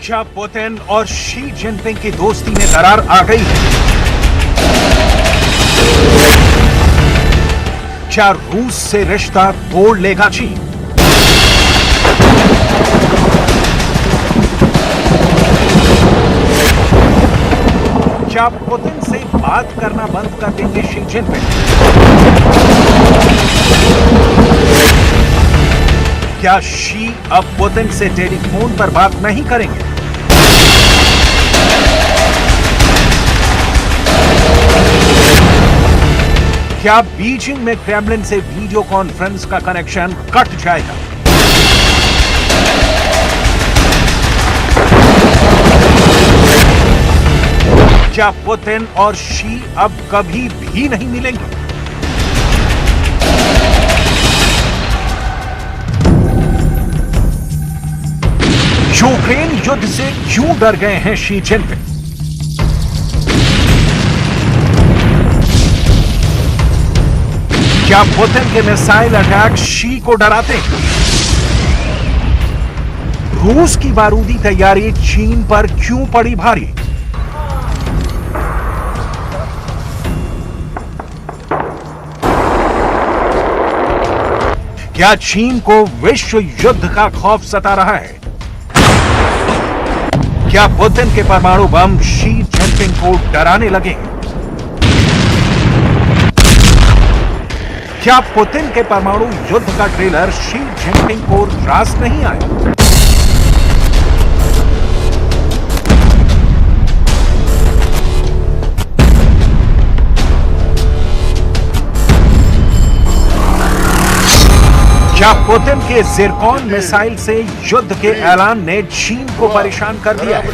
क्या पुतिन और Xi Jinping की दोस्ती में दरार आ गई है? क्या रूस से रिश्ता तोड़ लेगा चीन? क्या पुतिन से बात करना बंद कर देंगे शी जिनपिंग? क्या शी अब पुतिन से टेलीफोन पर बात नहीं करेंगे? क्या बीजिंग में क्रेमलिन से वीडियो कॉन्फ्रेंस का कनेक्शन कट जाएगा? क्या पुतिन और शी अब कभी भी नहीं मिलेंगे? यूक्रेन युद्ध से क्यों डर गए हैं शी जिनपिंग? क्या पुतिन के मिसाइल अटैक शी को डराते हैं? रूस की बारूदी तैयारी चीन पर क्यों पड़ी भारी? क्या चीन को विश्व युद्ध का खौफ सता रहा है? क्या पुतिन के परमाणु बम शी जिनपिंग को डराने लगे? क्या पुतिन के परमाणु युद्ध का ट्रेलर शी जिनपिंग को रास नहीं आया? क्या पुतिन के जिरकॉन मिसाइल से युद्ध के ऐलान ने चीन को परेशान कर दिया है?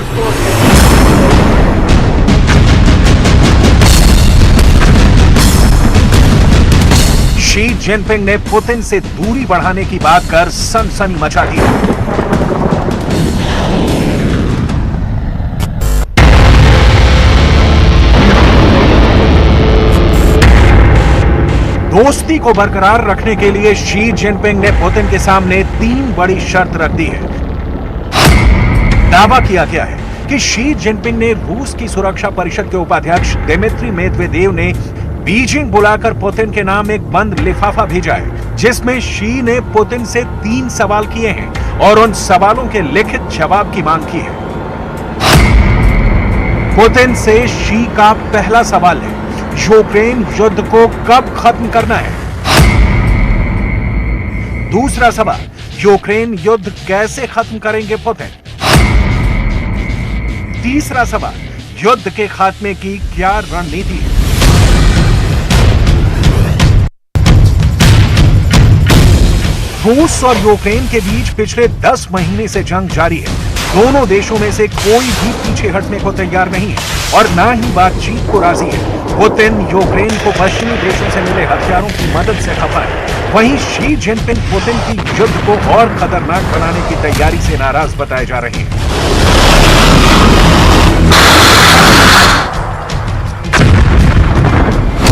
शी जिनपिंग ने पुतिन से दूरी बढ़ाने की बात कर सनसनी मचा दी। दोस्ती को बरकरार रखने के लिए शी जिनपिंग ने पुतिन के सामने 3 बड़ी शर्त रख दी है। दावा किया गया है कि शी जिनपिंग ने रूस की सुरक्षा परिषद के उपाध्यक्ष दिमित्री मेदवेदेव ने बीजिंग बुलाकर पुतिन के नाम एक बंद लिफाफा भेजा है, जिसमें शी ने पुतिन से 3 सवाल किए हैं और उन सवालों के लिखित जवाब की मांग की है। पुतिन से शी का पहला सवाल है, यूक्रेन युद्ध को कब खत्म करना है? दूसरा सवाल, यूक्रेन युद्ध कैसे खत्म करेंगे पुतिन? तीसरा सवाल, युद्ध के खात्मे की क्या रणनीति है? रूस और यूक्रेन के बीच पिछले 10 महीने से जंग जारी है। दोनों देशों में से कोई भी पीछे हटने को तैयार नहीं है और ना ही बातचीत को राजी है। पुतिन यूक्रेन को पश्चिमी देशों से मिले हथियारों की मदद से खफा है। वहीं शी जिनपिंग पुतिन की युद्ध को और खतरनाक बनाने की तैयारी से नाराज बताए जा रहे हैं।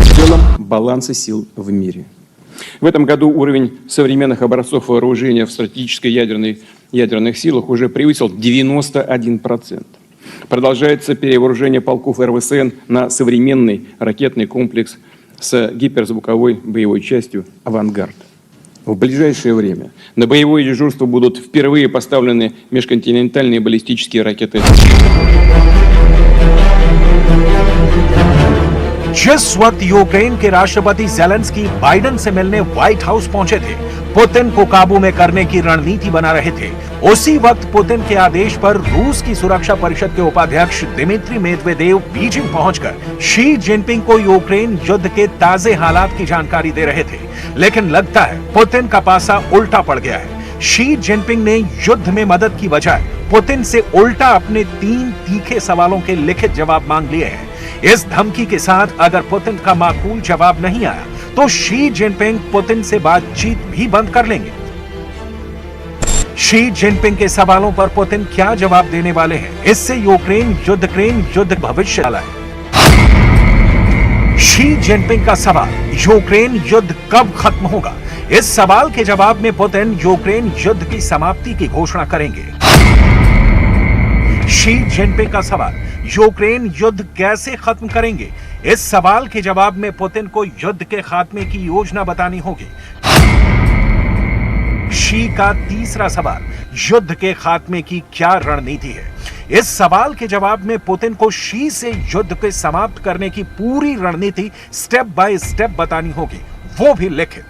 В целом баланса сил в мире. В этом году уровень современных образцов вооружения в стратегической ядерных силах уже превысил 91%. Продолжается перевооружение полков РВСН на современный ракетный комплекс с гиперзвуковой боевой частью «Авангард». В ближайшее время на боевое дежурство будут впервые поставлены межконтинентальные баллистические ракеты. जिस वक्त यूक्रेन के राष्ट्रपति ज़ेलेंस्की बाइडेन से मिलने व्हाइट हाउस पहुंचे थे, पुतिन को काबू में करने की रणनीति बना रहे थे, उसी वक्त पुतिन के आदेश पर रूस की सुरक्षा परिषद के उपाध्यक्ष दिमित्री मेदवेदेव बीजिंग पहुंचकर शी जिनपिंग को यूक्रेन युद्ध के ताजे हालात की जानकारी दे रहे थे। लेकिन लगता है पुतिन का पासा उल्टा पड़ गया है। शी जिनपिंग ने युद्ध में मदद की बजाय पुतिन से उल्टा अपने 3 तीखे सवालों के लिखित जवाब मांग लिए हैं। इस धमकी के साथ अगर पुतिन का माकूल जवाब नहीं आया तो शी जिनपिंग पुतिन से बातचीत भी बंद कर लेंगे। शी जिनपिंग के सवालों पर पुतिन क्या जवाब देने वाले हैं, इससे यूक्रेन युद्ध भविष्य वाला है। शी जिनपिंग का सवाल, यूक्रेन युद्ध कब खत्म होगा? इस सवाल के जवाब में पुतिन यूक्रेन युद्ध की समाप्ति की घोषणा करेंगे। शी जिनपिंग का सवाल, यूक्रेन युद्ध कैसे खत्म करेंगे? इस सवाल के जवाब में पुतिन को युद्ध के खात्मे की योजना बतानी होगी। शी का तीसरा सवाल, युद्ध के खात्मे की क्या रणनीति है? इस सवाल के जवाब में पुतिन को शी से युद्ध के समाप्त करने की पूरी रणनीति स्टेप बाय स्टेप बतानी होगी, वो भी लिखित।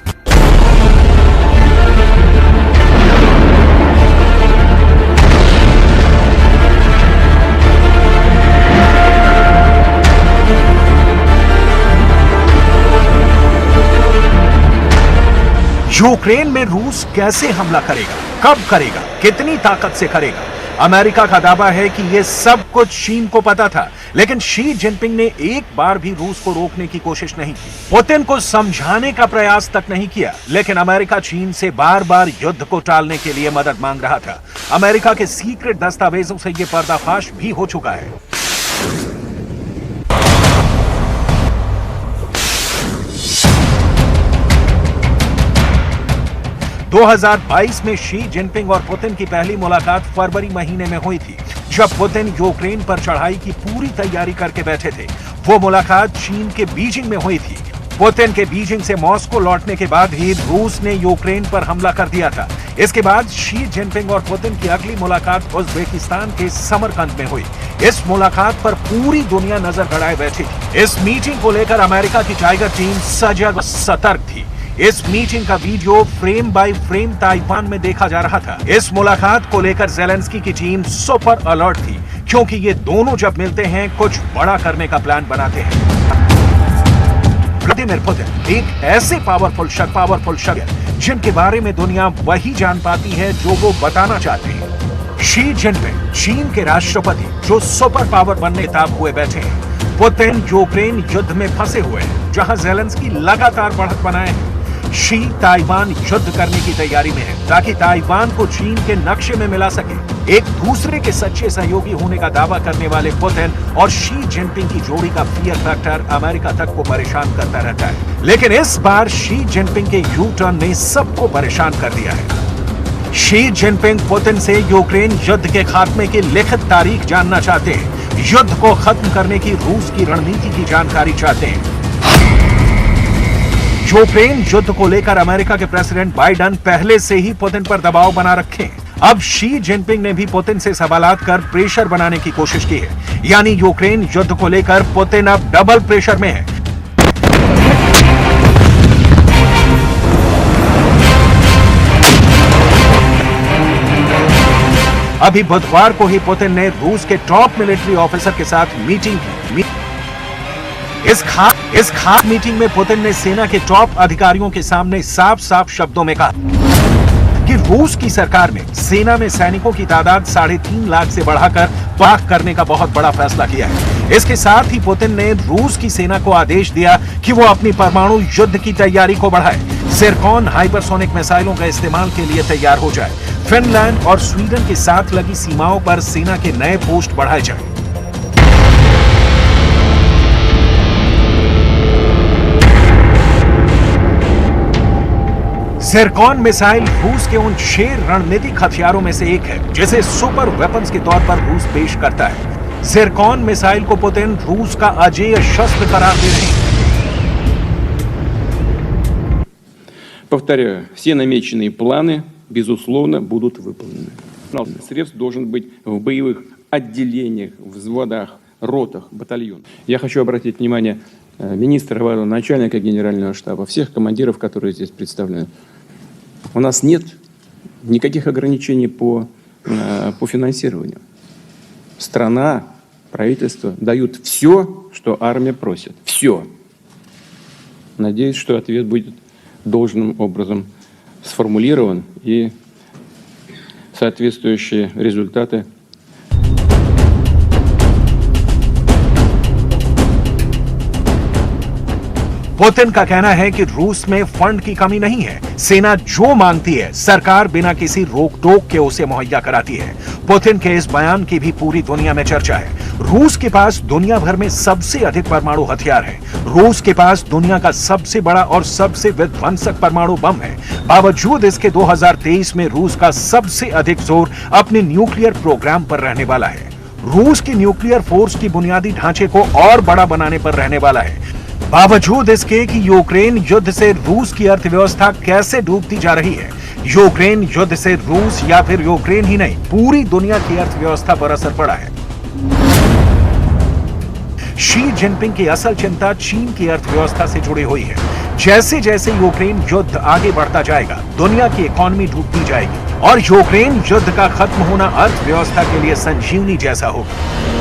यूक्रेन में रूस कैसे हमला करेगा, कब करेगा, कितनी ताकत से करेगा? अमेरिका का दावा है कि यह सब कुछ चीन को पता था, लेकिन शी जिनपिंग ने एक बार भी रूस को रोकने की कोशिश नहीं की, पुतिन को समझाने का प्रयास तक नहीं किया। लेकिन अमेरिका चीन से बार बार युद्ध को टालने के लिए मदद मांग रहा था। अमेरिका के सीक्रेट दस्तावेजों से यह पर्दाफाश भी हो चुका है। 2022 में शी जिनपिंग और पुतिन की पहली मुलाकात फरवरी महीने में हुई थी, जब पुतिन यूक्रेन पर चढ़ाई की पूरी तैयारी करके बैठे थे। वो मुलाकात चीन के बीजिंग में हुई थी। पुतिन के बीजिंग से मॉस्को लौटने के बाद ही रूस ने यूक्रेन पर हमला कर दिया था। इसके बाद शी जिनपिंग और पुतिन की अगली मुलाकात उज़्बेकिस्तान के समरकंद में हुई। इस मुलाकात पर पूरी दुनिया नजर गड़ाए बैठी थी। इस मीटिंग को लेकर अमेरिका की टाइगर टीम सजग सतर्क थी। इस मीटिंग का video frame by frame Taiwan में देखा जा रहा था। इस मुलाकात को लेकर ज़ेलेंस्की की टीम सुपर अलर्ट थी, क्योंकि ये दोनों जब मिलते हैं कुछ बड़ा करने का प्लान बनाते हैं। व्लादिमीर पुतिन एक ऐसे पावरफुल शख्स जिनके बारे में दुनिया वही जान पाती है जो वो बताना चाहते हैं। शी जिनपिंग चीन के राष्ट्रपति जो सुपर पावर बनने ताब हुए बैठे हैं। पुतिन यूक्रेन युद्ध में फंसे हुए हैं, जहां ज़ेलेंस्की लगातार बढ़त बनाए हैं। शी ताइवान युद्ध करने की तैयारी में है, ताकि ताइवान को चीन के नक्शे में मिला सके। एक दूसरे के सच्चे सहयोगी होने का दावा करने वाले पुतिन और शी जिनपिंग की जोड़ी का फियर फैक्टर अमेरिका तक को परेशान करता रहता है। लेकिन इस बार शी जिनपिंग के यू टर्न ने सबको परेशान कर दिया है। शी जिनपिंग पुतिन से यूक्रेन युद्ध के खात्मे की लिखित तारीख जानना चाहते हैं। युद्ध को खत्म करने की रूस की रणनीति की जानकारी चाहते हैं। यूक्रेन युद्ध को लेकर अमेरिका के प्रेसिडेंट बाइडेन पहले से ही पुतिन पर दबाव बना रखे हैं। अब शी जिनपिंग ने भी पुतिन से सवालात कर प्रेशर बनाने की कोशिश की है। यानी यूक्रेन युद्ध को लेकर पुतिन अब डबल प्रेशर में है। अभी बुधवार को ही पुतिन ने रूस के टॉप मिलिट्री ऑफिसर के साथ मीटिंग की। इस खास मीटिंग में पुतिन ने सेना के टॉप अधिकारियों के सामने साफ साफ शब्दों में कहा कि रूस की सरकार ने सेना में सैनिकों की तादाद 3.5 लाख से बढ़ाकर 5 लाख करने का बहुत बड़ा फैसला किया है। इसके साथ ही पुतिन ने रूस की सेना को आदेश दिया कि वो अपनी परमाणु युद्ध की तैयारी को बढ़ाए, ज़िरकॉन हाइपरसोनिक मिसाइलों के इस्तेमाल के लिए तैयार हो जाए, फिनलैंड और स्वीडन के साथ लगी सीमाओं पर सेना के नए पोस्ट बढ़ाए जाए। ज़िरकॉन मिसाइल रूस के उन 6 रणनीतिक हथियारों में से एक है, जिसे सुपर वेपन्स के तौर पर रूस पेश करता है। ज़िरकॉन मिसाइल को पुतिन रूस का अजेय शस्त्र करार दे रहे हैं। Повторяю, все намеченные планы, безусловно, будут выполнены. Средств должен быть в боевых отделениях, взводах, ротах, батальонах. Я хочу обратить внимание министра обороны, начальника генерального штаба, всех командиров, которые здесь представлены. У нас нет никаких ограничений по финансированию. Страна, правительство дают все, что армия просит. Все. Надеюсь, что ответ будет должным образом сформулирован и соответствующие результаты. पुतिन का कहना है कि रूस में फंड की कमी नहीं है। सेना जो मांगती है सरकार बिना किसी रोक टोक के उसे मुहैया कराती है। पुतिन के इस बयान की भी पूरी दुनिया में चर्चा है। रूस के पास दुनिया भर में सबसे अधिक परमाणु हथियार है। रूस के पास दुनिया का सबसे बड़ा और सबसे विध्वंसक परमाणु बम है। बावजूद इसके 2023 में रूस का सबसे अधिक जोर अपने न्यूक्लियर प्रोग्राम पर रहने वाला है। रूस की न्यूक्लियर फोर्स की बुनियादी ढांचे को और बड़ा बनाने पर रहने वाला है। बावजूद इसके कि यूक्रेन युद्ध से रूस की अर्थव्यवस्था कैसे डूबती जा रही है, यूक्रेन युद्ध से रूस या फिर यूक्रेन ही नहीं, पूरी दुनिया की अर्थव्यवस्था पर असर पड़ा है। शी जिनपिंग की असल चिंता चीन की अर्थव्यवस्था से जुड़ी हुई है। जैसे जैसे यूक्रेन युद्ध आगे बढ़ता जाएगा, दुनिया की इकोनॉमी डूबती जाएगी और यूक्रेन युद्ध का खत्म होना अर्थव्यवस्था के लिए संजीवनी जैसा होगा।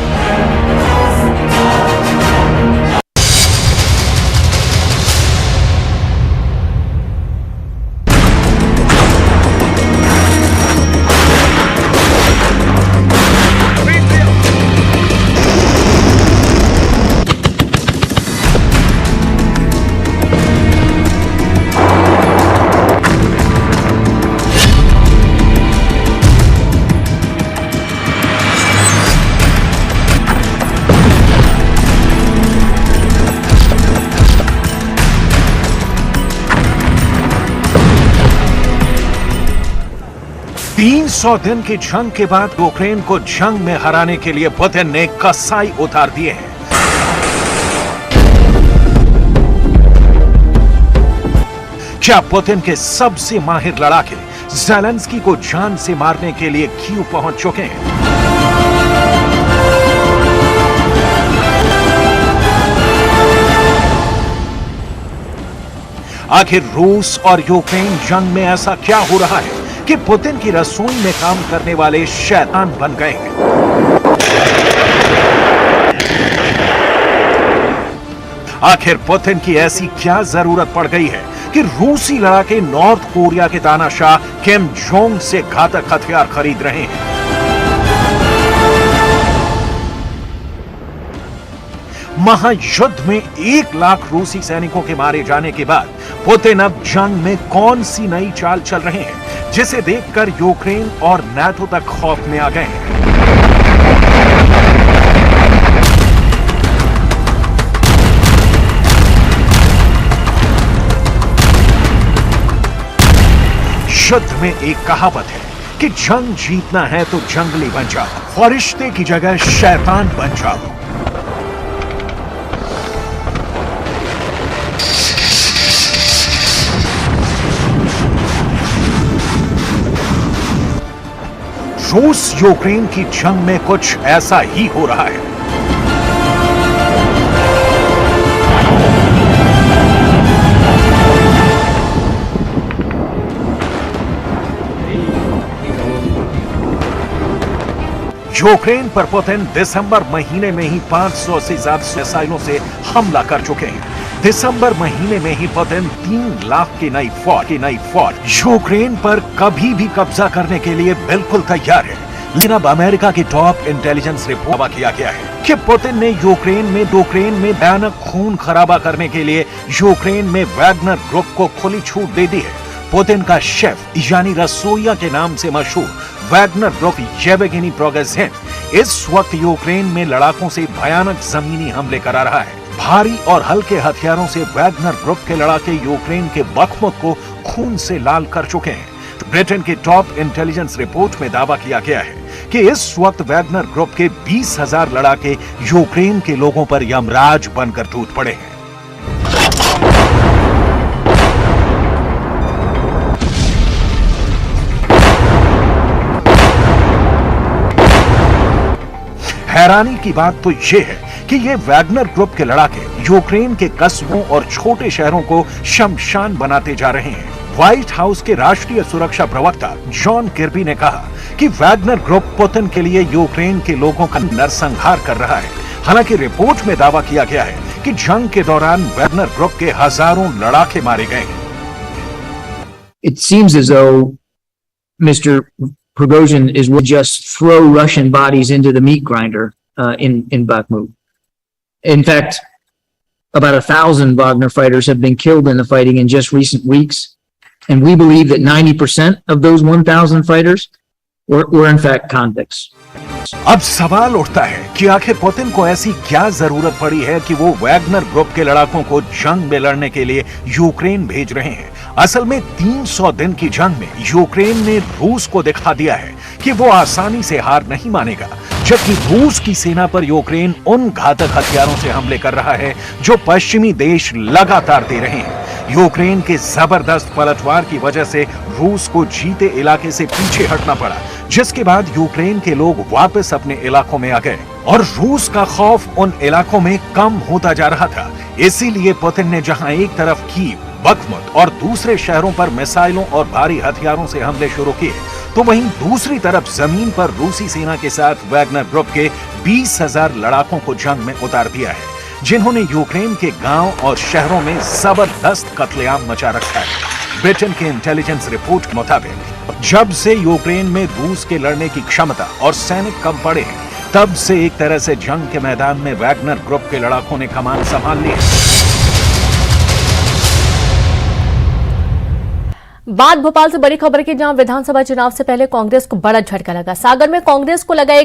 तीन 300 दिन की जंग के बाद यूक्रेन को जंग में हराने के लिए पुतिन ने कसाई उतार दिए हैं। क्या पुतिन के सबसे माहिर लड़ाके ज़ेलेंस्की को जान से मारने के लिए कीव पहुंच चुके हैं? आखिर रूस और यूक्रेन जंग में ऐसा क्या हो रहा है कि पुतिन की रसोई में काम करने वाले शैतान बन गए हैं? आखिर पुतिन की ऐसी क्या जरूरत पड़ गई है कि रूसी लड़ाके नॉर्थ कोरिया के तानाशाह किम जोंग से घातक हथियार खरीद रहे हैं? महायुद्ध में 1 लाख रूसी सैनिकों के मारे जाने के बाद पुतिन अब जंग में कौन सी नई चाल चल रहे हैं जिसे देखकर यूक्रेन और नाटो तक खौफ में आ गए हैं? युद्ध में एक कहावत है कि जंग जीतना है तो जंगली बन जाओ, फरिश्ते की जगह शैतान बन जाओ। रूस यूक्रेन की जंग में कुछ ऐसा ही हो रहा है। यूक्रेन पर पुतिन दिसंबर महीने में ही 500 से ज्यादा मिसाइलों से हमला कर चुके हैं। दिसंबर महीने में ही पुतिन 3 लाख की नई फौज यूक्रेन पर कभी भी कब्जा करने के लिए बिल्कुल तैयार है। लेकिन अब अमेरिका की टॉप इंटेलिजेंस रिपोर्ट दावा किया गया है कि पुतिन ने यूक्रेन में भयानक खून खराबा करने के लिए यूक्रेन में वैगनर ग्रुप को खुली छूट दे दी है। पुतिन का शेफ यानी रसोइया के नाम से मशहूर वैगनर ग्रुप येवगेनी प्रिगोजिन इस वक्त यूक्रेन में लड़ाकों से भयानक जमीनी हमले करा रहा है। भारी और हल्के हथियारों से वैगनर ग्रुप के लड़ाके यूक्रेन के बखमुख को खून से लाल कर चुके हैं। ब्रिटेन की टॉप इंटेलिजेंस रिपोर्ट में दावा किया गया है कि इस वक्त वैगनर ग्रुप के 20,000 लड़ाके यूक्रेन के लोगों पर यमराज बनकर टूट पड़े हैं। हैरानी की बात तो यह है कि ये वैगनर ग्रुप के लड़ाके यूक्रेन के कस्बों और छोटे शहरों को शमशान बनाते जा रहे हैं। व्हाइट हाउस के राष्ट्रीय सुरक्षा प्रवक्ता जॉन किर्बी ने कहा कि वैगनर ग्रुप पुतिन के लिए यूक्रेन के लोगों का नरसंहार कर रहा है। हालांकि रिपोर्ट में दावा किया गया है कि जंग के दौरान वैगनर ग्रुप के हजारों लड़ाके मारे गए हैं। It seems as though Mr. Prigozhin is will just throw Russian bodies into the meat grinder in Bakhmut. In fact, about 1,000 Wagner fighters have been killed in the fighting in just recent weeks, and we believe that 90% of those 1,000 fighters were in fact convicts. अब सवाल उठता है कि आखिर Putin को ऐसी क्या जरूरत पड़ी है कि वो वैगनर ग्रुप के लड़ाकों को जंग में लड़ने के लिए यूक्रेन भेज रहे हैं। असल में 300 दिन की जंग में यूक्रेन ने रूस को दिखा दिया है कि वो आसानी से हार नहीं मानेगा। जबकि रूस की सेना पर यूक्रेन उन घातक हथियारों से हमले कर रहा है जो पश्चिमी देश लगातार दे रहे हैं। यूक्रेन के जबरदस्त पलटवार की वजह से रूस को जीते इलाके से पीछे हटना पड़ा, जिसके बाद यूक्रेन के लोग वापस अपने इलाकों में आ गए और रूस का खौफ उन इलाकों में कम होता जा रहा था। इसीलिए पुतिन ने जहां एक तरफ कीव, बखमुत और दूसरे शहरों पर मिसाइलों और भारी हथियारों से हमले शुरू किए, तो वहीं दूसरी तरफ जमीन पर रूसी सेना के साथ वैगनर ग्रुप के 20,000 लड़ाकों को जंग में उतार दिया है, जिन्होंने यूक्रेन के गांव और शहरों में जबरदस्त कत्लेआम मचा रखा है। ब्रिटेन के इंटेलिजेंस रिपोर्ट के मुताबिक जब से यूक्रेन में रूस के लड़ने की क्षमता और सैनिक कम पड़े हैं, तब से एक तरह से जंग के मैदान में वैगनर ग्रुप के लड़ाकों ने कमान संभाल ली है। बात भोपाल से बड़ी खबर की, जहां विधानसभा चुनाव से पहले कांग्रेस को बड़ा झटका लगा। सागर में कांग्रेस को लगा एक